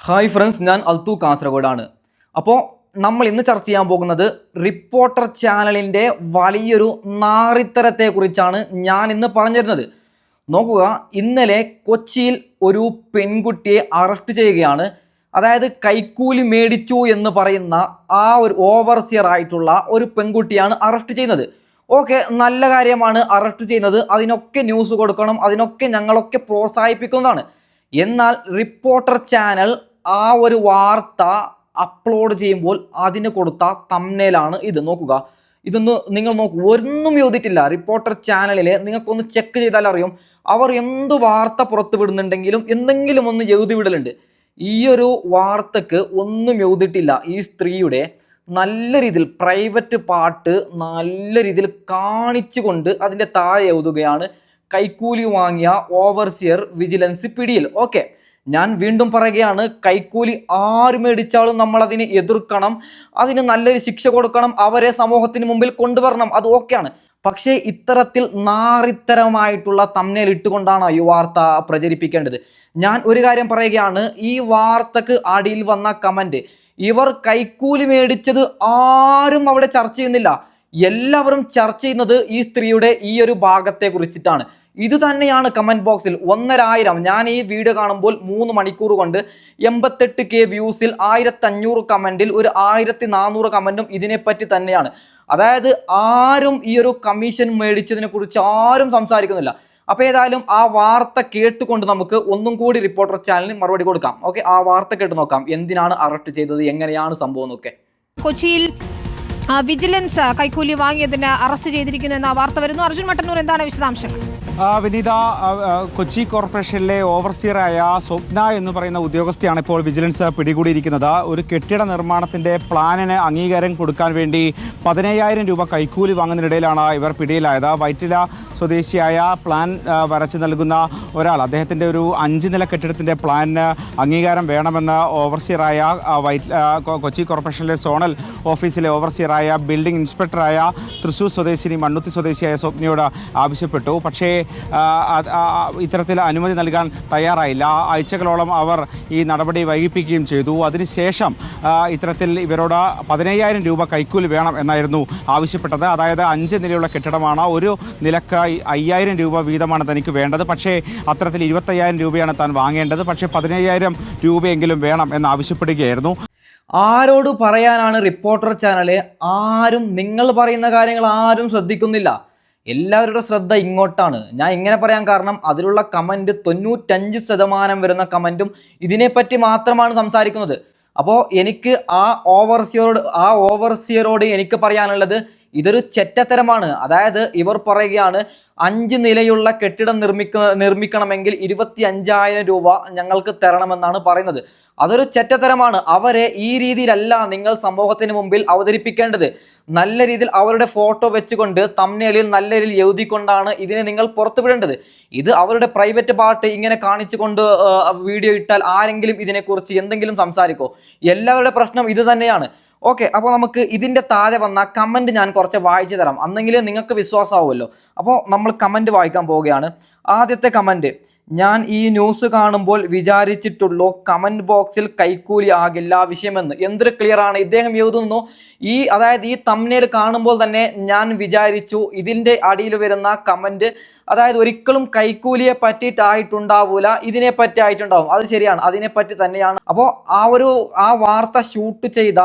Hi friends, ഞാൻ അൽത്തു കാസർഗോഡാണ്. അപ്പോൾ നമ്മൾ ഇന്ന് ചർച്ച ചെയ്യാൻ പോകുന്നത് റിപ്പോർട്ടർ ചാനലിൻ്റെ വലിയൊരു നാറിത്തരത്തെക്കുറിച്ചാണ് ഞാൻ ഇന്ന് പറഞ്ഞിരുന്നത്. നോക്കുക, ഇന്നലെ കൊച്ചിയിൽ ഒരു പെൺകുട്ടിയെ അറസ്റ്റ് ചെയ്യുകയാണ്. അതായത് കൈക്കൂലി മേടിച്ചു എന്ന് പറയുന്ന ആ ഒരു ഓവർസിയർ ആയിട്ടുള്ള ഒരു പെൺകുട്ടിയാണ് അറസ്റ്റ് ചെയ്യുന്നത്. ഓക്കെ, നല്ല കാര്യമാണ് അറസ്റ്റ് ചെയ്യുന്നത്, അതിനൊക്കെ ന്യൂസ് കൊടുക്കണം, അതിനൊക്കെ ഞങ്ങളൊക്കെ പ്രോത്സാഹിപ്പിക്കുന്നതാണ്. എന്നാൽ റിപ്പോർട്ടർ ചാനൽ ആ ഒരു വാർത്ത അപ്ലോഡ് ചെയ്യുമ്പോൾ അതിന് കൊടുത്ത തംബ്നെയിലാണ് ഇത്. നോക്കുക, ഇതൊന്ന് നിങ്ങൾ നോക്കൂ, ഒന്നും യോജിച്ചിട്ടില്ല. റിപ്പോർട്ടർ ചാനലിൽ നിങ്ങൾക്കൊന്ന് ചെക്ക് ചെയ്താൽ അറിയും, അവർ എന്ത് വാർത്ത പുറത്തു വിടുന്നുണ്ടെങ്കിലും എന്തെങ്കിലും ഒന്ന് എഴുതി വിടലുണ്ട്. ഈ ഒരു വാർത്തക്ക് ഒന്നും യോജിച്ചിട്ടില്ല. ഈ സ്ത്രീയുടെ നല്ല രീതിയിൽ പ്രൈവറ്റ് പാർട്ട് നല്ല രീതിയിൽ കാണിച്ചുകൊണ്ട് അതിൻ്റെ താഴെ എഴുതുകയാണ്, കൈക്കൂലി വാങ്ങിയ ഓവർസിയർ വിജിലൻസ് പിടിയിൽ. ഓക്കെ, ഞാൻ വീണ്ടും പറയുകയാണ്, കൈക്കൂലി ആര് മേടിച്ചാലും നമ്മൾ അതിനെ എതിർക്കണം, അതിന് നല്ലൊരു ശിക്ഷ കൊടുക്കണം, അവരെ സമൂഹത്തിന് മുമ്പിൽ കൊണ്ടുവരണം, അത് ഓക്കെയാണ്. പക്ഷേ ഇത്തരത്തിൽ നാറിത്തരമായിട്ടുള്ള തംബ്നെയിൽ ഇട്ടുകൊണ്ടാണ് ഈ വാർത്ത പ്രചരിപ്പിക്കേണ്ടത്. ഞാൻ ഒരു കാര്യം പറയുകയാണ്, ഈ വാർത്തക്ക് അടിയിൽ വന്ന കമന്റ്, ഇവർ കൈക്കൂലി മേടിച്ചത് ആരും അവിടെ ചർച്ച ചെയ്യുന്നില്ല. എല്ലാവരും ചർച്ച ചെയ്യുന്നത് ഈ സ്ത്രീയുടെ ഈ ഒരു ഭാഗത്തെ കുറിച്ചിട്ടാണ്. ഇത് തന്നെയാണ് കമന്റ് ബോക്സിൽ 1,500. ഞാൻ ഈ വീഡിയോ കാണുമ്പോൾ 3 മണിക്കൂർ കൊണ്ട് 88K വ്യൂസിൽ 1500 കമന്റിൽ ഒരു 1400 കമന്റും ഇതിനെപ്പറ്റി തന്നെയാണ്. അതായത് ആരും ഈ ഒരു കമ്മീഷൻ മേടിച്ചതിനെ കുറിച്ച് ആരും സംസാരിക്കുന്നില്ല. അപ്പോൾ ഏതായാലും ആ വാർത്ത കേട്ടുകൊണ്ട് നമുക്ക് ഒന്നും കൂടി റിപ്പോർട്ടർ ചാനലിന് മറുപടി കൊടുക്കാം. ഓക്കെ, ആ വാർത്ത കേട്ട് നോക്കാം, എന്തിനാണ് അറസ്റ്റ് ചെയ്തത്, എങ്ങനെയാണ് സംഭവം എന്നൊക്കെ. കൊച്ചിയിൽ വിജിലൻസ് കൈക്കൂലി വാങ്ങിയതിന് അറസ്റ്റ് ചെയ്തിരിക്കുന്നു എന്ന വാർത്ത വരുന്നു. അർജുൻ മട്ടന്നൂർ, എന്താണ് വിശദാംശങ്ങൾ? വിനീത, കൊച്ചി കോർപ്പറേഷനിലെ ഓവർസിയറായ സ്വപ്ന എന്ന് പറയുന്ന ഉദ്യോഗസ്ഥയാണ് ഇപ്പോൾ വിജിലൻസ് പിടികൂടിയിരിക്കുന്നത്. ഒരു കെട്ടിട നിർമ്മാണത്തിന്റെ പ്ലാനിന് അംഗീകാരം കൊടുക്കാൻ വേണ്ടി 15,000 രൂപ കൈക്കൂലി വാങ്ങുന്നതിനിടയിലാണ് ഇവർ പിടിയിലായത്. വൈറ്റില സ്വദേശിയായ പ്ലാൻ വരച്ചു നൽകുന്ന ഒരാൾ, അദ്ദേഹത്തിൻ്റെ ഒരു 5 നില കെട്ടിടത്തിൻ്റെ പ്ലാനിന് അംഗീകാരം വേണമെന്ന് ഓവർസിയറായ കൊച്ചി കോർപ്പറേഷനിലെ സോണൽ ഓഫീസിലെ ഓവർസിയറായ ബിൽഡിംഗ് ഇൻസ്പെക്ടറായ തൃശ്ശൂർ സ്വദേശിനി മണ്ണുത്തി സ്വദേശിയായ സ്വപ്നയോട് ആവശ്യപ്പെട്ടു. പക്ഷേ ഇത്തരത്തിൽ അനുമതി നൽകാൻ തയ്യാറായില്ല. ആഴ്ചകളോളം അവർ ഈ നടപടി വൈകിപ്പിക്കുകയും ചെയ്തു. അതിനുശേഷം ഇത്തരത്തിൽ ഇവരോട് 15,000 രൂപ കൈക്കൂലി വേണം എന്നായിരുന്നു ആവശ്യപ്പെട്ടത്. അതായത് 5 നിലയുള്ള കെട്ടിടമാണ്, ഒരു നിലക്ക് 5,000 രൂപ വീതമാണ് തനിക്ക് വേണ്ടത്. പക്ഷേ അത്തരത്തിൽ 25,000 രൂപയാണ് താൻ വാങ്ങേണ്ടത്. പക്ഷേ 15,000 രൂപയെങ്കിലും വേണം എന്നാവശ്യപ്പെടുകയായിരുന്നു. ആരോട് പറയാനാണ് റിപ്പോർട്ടർ ചാനല്? ആരും നിങ്ങൾ പറയുന്ന കാര്യങ്ങൾ ആരും ശ്രദ്ധിക്കുന്നില്ല. എല്ലാവരുടെ ശ്രദ്ധ ഇങ്ങോട്ടാണ്. ഞാൻ ഇങ്ങനെ പറയാൻ കാരണം, അതിലുള്ള കമൻറ്റ് 95% വരുന്ന കമൻറ്റും ഇതിനെപ്പറ്റി മാത്രമാണ് സംസാരിക്കുന്നത്. അപ്പോൾ എനിക്ക് ആ ഓവർസിയറോട് എനിക്ക് പറയാനുള്ളത്, ഇതൊരു ചെറ്റത്തരമാണ്. അതായത് ഇവർ പറയുകയാണ്, 5 നിലയുള്ള കെട്ടിടം നിർമ്മിക്കണമെങ്കിൽ 25,000 രൂപ ഞങ്ങൾക്ക് തരണമെന്നാണ് പറയുന്നത്. അതൊരു ചെറ്റത്തരമാണ്. അവരെ ഈ രീതിയിലല്ല നിങ്ങൾ സമൂഹത്തിന് മുമ്പിൽ അവതരിപ്പിക്കേണ്ടത്. നല്ല രീതിയിൽ അവരുടെ ഫോട്ടോ വെച്ചുകൊണ്ട് തംബ്നെയിലിൽ നല്ല രീതിയിൽ എഴുതിക്കൊണ്ടാണ് ഇതിനെ നിങ്ങൾ പുറത്തുവിടേണ്ടത്. ഇത് അവരുടെ പ്രൈവറ്റ് പാർട്ട് ഇങ്ങനെ കാണിച്ചുകൊണ്ട് വീഡിയോ ഇട്ടാൽ ആരെങ്കിലും ഇതിനെക്കുറിച്ച് എന്തെങ്കിലും സംസാരിക്കോ? എല്ലാവരുടെ പ്രശ്നം ഇത് തന്നെയാണ്. ഓക്കെ, അപ്പോൾ നമുക്ക് ഇതിൻ്റെ താഴെ വന്ന കമൻറ്റ് ഞാൻ കുറച്ച് വായിച്ചു തരാം, അന്നെങ്കിൽ നിങ്ങൾക്ക് വിശ്വാസമാവുമല്ലോ. അപ്പോൾ നമ്മൾ കമൻറ്റ് വായിക്കാൻ പോവുകയാണ്. ആദ്യത്തെ കമൻറ്റ്, ഞാൻ ഈ ന്യൂസ് കാണുമ്പോൾ വിചാരിച്ചിട്ടുള്ളൂ കമൻറ്റ് ബോക്സിൽ കൈക്കൂലി ആകില്ല വിഷയമെന്ന്. എന്തൊരു ക്ലിയർ ആണ് ഇദ്ദേഹം എഴുതുന്നു. അതായത് ഈ തംബ്നെയിൽ കാണുമ്പോൾ തന്നെ ഞാൻ വിചാരിച്ചു ഇതിൻ്റെ അടിയിൽ വരുന്ന കമൻറ്റ്, അതായത് ഒരിക്കലും കൈക്കൂലിയെ പറ്റിയിട്ടായിട്ടുണ്ടാവൂല, ഇതിനെപ്പറ്റി ആയിട്ടുണ്ടാവും. അത് ശരിയാണ്, അതിനെപ്പറ്റി തന്നെയാണ്. അപ്പോൾ ആ വാർത്ത ഷൂട്ട് ചെയ്ത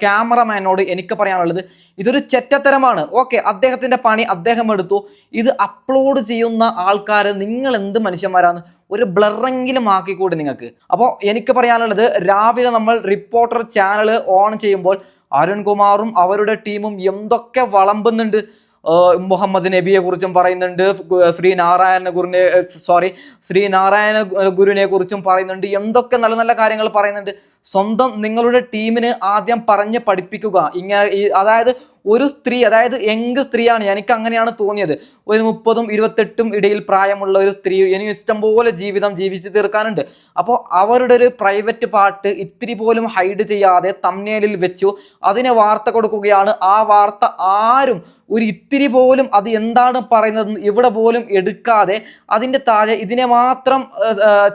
ക്യാമറമാനോട് എനിക്ക് പറയാനുള്ളത്, ഇതൊരു ചെറ്റത്തരമാണ്. ഓക്കെ, അദ്ദേഹത്തിൻ്റെ പണി അദ്ദേഹം എടുത്തു. ഇത് അപ്ലോഡ് ചെയ്യുന്ന ആൾക്കാർ നിങ്ങൾ എന്ത് മനുഷ്യന്മാരാണ്? ഒരു ബ്ലറെങ്കിലും ആക്കിക്കൂടി നിങ്ങൾക്ക്. അപ്പോൾ എനിക്ക് പറയാനുള്ളത്, രാവിലെ നമ്മൾ റിപ്പോർട്ടർ ചാനൽ ഓൺ ചെയ്യുമ്പോൾ അരുൺകുമാറും അവരുടെ ടീമും എന്തൊക്കെ വളമ്പുന്നുണ്ട്. മുഹമ്മദ് നബിയെ കുറിച്ചും പറയുന്നുണ്ട്, ശ്രീനാരായണ ഗുരുവിനെ കുറിച്ചും പറയുന്നുണ്ട്, എന്തൊക്കെ നല്ല നല്ല കാര്യങ്ങൾ പറയുന്നുണ്ട്. സ്വന്തം നിങ്ങളുടെ ടീമിന് ആദ്യം പറഞ്ഞ് പഠിപ്പിക്കുക. അതായത് ഒരു സ്ത്രീ, അതായത് യങ് സ്ത്രീയാണ്, എനിക്ക് അങ്ങനെയാണ് തോന്നിയത്. ഒരു 30ഉം 28ഉം ഇടയിൽ പ്രായമുള്ള ഒരു സ്ത്രീ, ഇനി ഇഷ്ടംപോലെ ജീവിതം ജീവിച്ചു തീർക്കാനുണ്ട്. അപ്പോൾ അവരുടെ ഒരു പ്രൈവറ്റ് പാർട്ട് ഇത്തിരി പോലും ഹൈഡ് ചെയ്യാതെ തംബ്നെയിലിൽ വെച്ചു അതിനെ വാർത്ത കൊടുക്കുകയാണ്. ആ വാർത്ത ആരും ഒരു ഇത്തിരി പോലും അത് എന്താണ് പറയുന്നത് ഇവിടെ പോലും എടുക്കാതെ അതിൻ്റെ താഴെ ഇതിനെ മാത്രം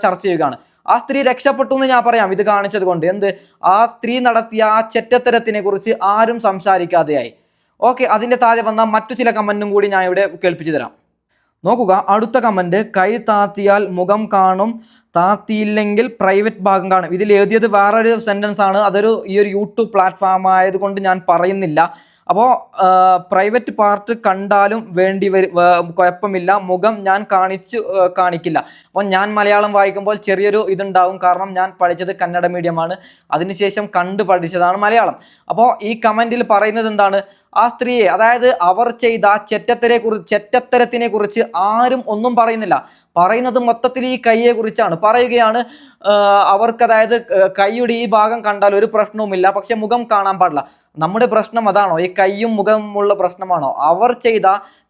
ചർച്ച ചെയ്യുകയാണ്. ആ സ്ത്രീ രക്ഷപ്പെട്ടു എന്ന് ഞാൻ പറയാം ഇത് കാണിച്ചത് കൊണ്ട്. എന്ത്, ആ സ്ത്രീ നടത്തിയ ആ ചെറ്റത്തരത്തിനെ കുറിച്ച് ആരും സംസാരിക്കാതെയായി. ഓക്കെ, അതിൻ്റെ താഴെ വന്ന മറ്റു ചില കമൻറ്റും കൂടി ഞാൻ ഇവിടെ കേൾപ്പിച്ചു തരാം. നോക്കുക, അടുത്ത കമൻറ്റ്, കൈ താത്തിയാൽ മുഖം കാണും, താത്തിയില്ലെങ്കിൽ പ്രൈവറ്റ് ഭാഗം കാണും. ഇതിൽ എഴുതിയത് വേറൊരു സെൻറ്റൻസ് ആണ്. അതൊരു ഈ ഒരു യൂട്യൂബ് പ്ലാറ്റ്ഫോം ആയതുകൊണ്ട് ഞാൻ പറയുന്നില്ല. അപ്പോൾ പ്രൈവറ്റ് പാർട്ട് കണ്ടാലും കുഴപ്പമില്ല, മുഖം ഞാൻ കാണിക്കില്ല. അപ്പോൾ ഞാൻ മലയാളം വായിക്കുമ്പോൾ ചെറിയൊരു ഇതുണ്ടാവും, കാരണം ഞാൻ പഠിച്ചത് കന്നഡ മീഡിയമാണ്, അതിനുശേഷം കണ്ടു പഠിച്ചതാണ് മലയാളം. അപ്പോൾ ഈ കമൻറ്റിൽ പറയുന്നത് എന്താണ്, ആ സ്ത്രീയെ, അതായത് അവർ ചെയ്ത ചെറ്റത്തരത്തിനെ കുറിച്ച് ആരും ഒന്നും പറയുന്നില്ല. പറയുന്നത് മൊത്തത്തിൽ ഈ കൈയെ കുറിച്ചാണ് പറയുകയാണ്. അവർക്ക്, അതായത് കൈയുടെ ഈ ഭാഗം കണ്ടാൽ ഒരു പ്രശ്നവുമില്ല, പക്ഷെ മുഖം കാണാൻ പാടില്ല. നമ്മുടെ പ്രശ്നം അതാണോ? ഈ കൈയും മുഖമുള്ള പ്രശ്നമാണോ? അവർ ചെയ്ത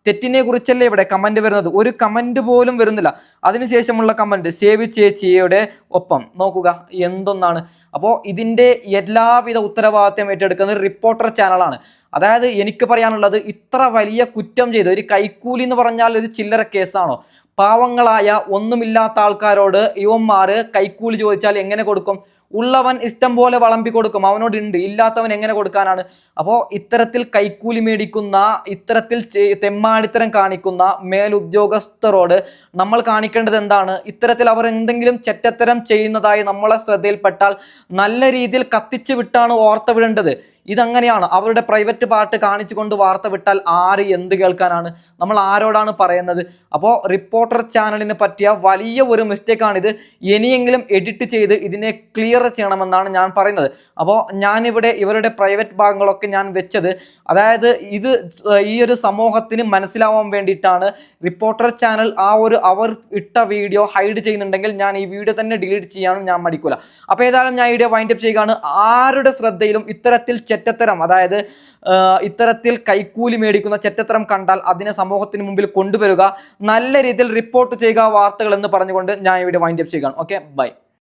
തെറ്റിനെ കുറിച്ചല്ലേ ഇവിടെ കമന്റ് വരുന്നത്? ഒരു കമന്റ് പോലും വരുന്നില്ല. അതിനുശേഷമുള്ള കമന്റ്, സേവി ചേച്ചിയുടെ ഒപ്പം, നോക്കുക എന്തൊന്നാണ്. അപ്പോൾ ഇതിന്റെ എല്ലാവിധ ഉത്തരവാദിത്വം ഏറ്റെടുക്കുന്നത് റിപ്പോർട്ടർ ചാനലാണ്. അതായത് എനിക്ക് പറയാനുള്ളത്, ഇത്ര വലിയ കുറ്റം ചെയ്ത് ഒരു കൈക്കൂലി എന്ന് പറഞ്ഞാൽ ഒരു ചില്ലറ കേസാണോ? പാവങ്ങളായ ഒന്നുമില്ലാത്ത ആൾക്കാരോട് യുവന്മാർ കൈക്കൂലി ചോദിച്ചാൽ എങ്ങനെ കൊടുക്കും? ഉള്ളവൻ ഇഷ്ടം പോലെ വളമ്പി കൊടുക്കും, അവനോട് ഉണ്ട്, ഇല്ലാത്തവൻ എങ്ങനെ കൊടുക്കാനാണ്? അപ്പോൾ ഇത്തരത്തിൽ കൈക്കൂലി മേടിക്കുന്ന, ഇത്തരത്തിൽ തെമ്മാടിത്തരം കാണിക്കുന്ന മേലുദ്യോഗസ്ഥരോട് നമ്മൾ കാണിക്കേണ്ടത് എന്താണ്? ഇത്തരത്തിൽ അവർ എന്തെങ്കിലും ചെറ്റത്തരം ചെയ്യുന്നതായി നമ്മളെ ശ്രദ്ധയിൽപ്പെട്ടാൽ നല്ല രീതിയിൽ കത്തിച്ചു വിട്ടാണ് വാർത്ത വിടേണ്ടത്. ഇതങ്ങനെയാണ്. അവരുടെ പ്രൈവറ്റ് പാർട്ട് കാണിച്ചുകൊണ്ട് വാർത്ത വിട്ടാൽ ആര് എന്ത് കേൾക്കാനാണ്? നമ്മൾ ആരോടാണ് പറയുന്നത്? അപ്പോൾ റിപ്പോർട്ടർ ചാനലിന് പറ്റിയ വലിയ ഒരു മിസ്റ്റേക്കാണിത്. ഇനിയെങ്കിലും എഡിറ്റ് ചെയ്ത് ഇതിനെ ക്ലിയർ ചെയ്യണമെന്നാണ് ഞാൻ പറയുന്നത്. അപ്പോൾ ഞാനിവിടെ ഇവരുടെ പ്രൈവറ്റ് ഭാഗങ്ങളൊക്കെ ഞാൻ വെച്ചത്, അതായത് ഇത് ഈ ഒരു സമൂഹത്തിന് മനസ്സിലാവാൻ വേണ്ടിയിട്ടാണ്. റിപ്പോർട്ടർ ചാനൽ അവർ ഇട്ട വീഡിയോ ഹൈഡ് ചെയ്യുന്നുണ്ടെങ്കിൽ ഞാൻ ഈ വീഡിയോ തന്നെ ഡിലീറ്റ് ചെയ്യാനും ഞാൻ മടിക്കൂല. അപ്പോൾ ഏതായാലും ഞാൻ വീഡിയോ വൈൻഡ് അപ്പ് ചെയ്യുകയാണ്. ആരുടെ ശ്രദ്ധയിലും ഇത്തരത്തിൽ ചെറ്റത്തരം, അതായത് ഇത്തരത്തിൽ കൈക്കൂലി മേടിക്കുന്ന ചെറ്റത്തരം കണ്ടാൽ അതിനെ സമൂഹത്തിന് മുമ്പിൽ കൊണ്ടുവരിക, നല്ല രീതിയിൽ റിപ്പോർട്ട് ചെയ്യുക വാർത്തകൾ എന്ന് പറഞ്ഞുകൊണ്ട് ഞാൻ ഇവിടെ വൈൻഡ് അപ്പ് ചെയ്യുകയാണ്. Okay, by.